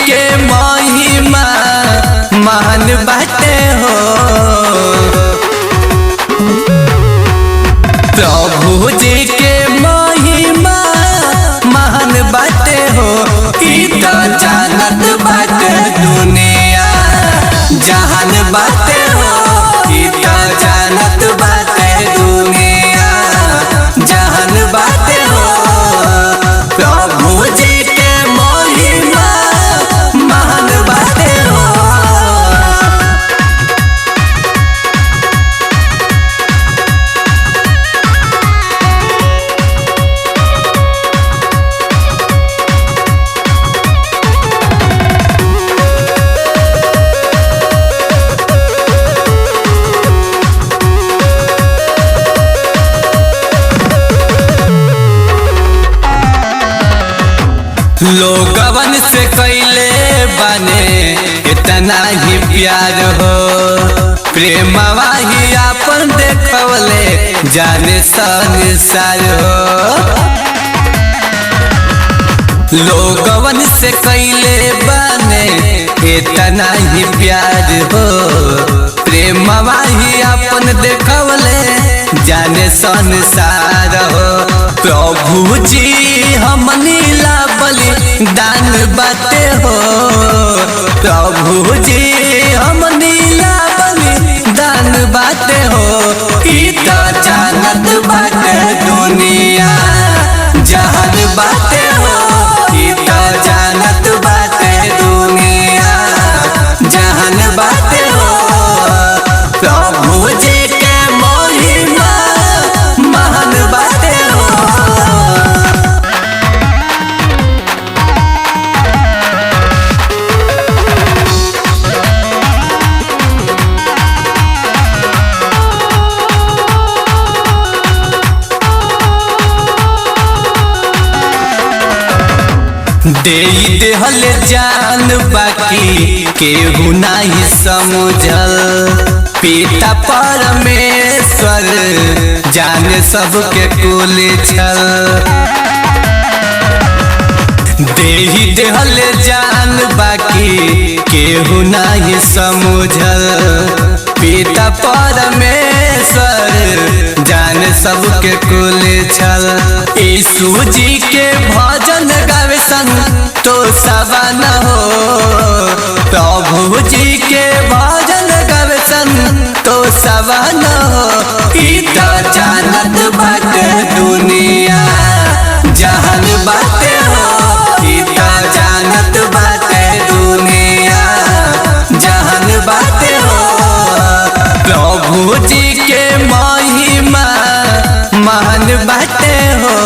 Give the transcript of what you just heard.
के महिमा महान बाटे हो। प्रभु जी के महिमा महान बाटे हो। ई तो जानत बाटे दुनिया जहान बाटे हो। ई तो जानत बाटे दुनिया जहान बाटे हो। प्रभु जी के महिमा महान बाटे हो। लोगवन से कैले बने इतना ही प्यार हो। प्रेमवा ही आपन देखवले जाने संसार हो। लोगवन से कैले बने इतना ही प्यार हो। प्रेमवा ही आपन देखवले जाने संसार हो। प्रभु जी हमनी ला बलि दान बाटे हो। प्रभु जी हमनी ला बलि दान बाटे हो। ई तो जानत बाटे दुनिया जहान बाटे हो। ई तो जानत बाटे दुनिया जहान बाटे हो। प्रभु जी के महिमा महान बाटे हो। देई देहल जान बाकी केहू नहीं समझल। पिता परमेश्वर जाने सबके कुल छल। देई देहल जान बाकी केहू नहीं समझल। पिता परमेश्वर जाने सबके कुल छल। यीशु जी के भजन गावे तो सवन हो। प्रभु जी के भजन गावे तो सवन हो। ई तो जानत बाटे दुनिया जहान बाटे हो। ई तो जानत बाटे दुनिया जहान बाटे हो। प्रभु जी के महिमा महान बाटे हो।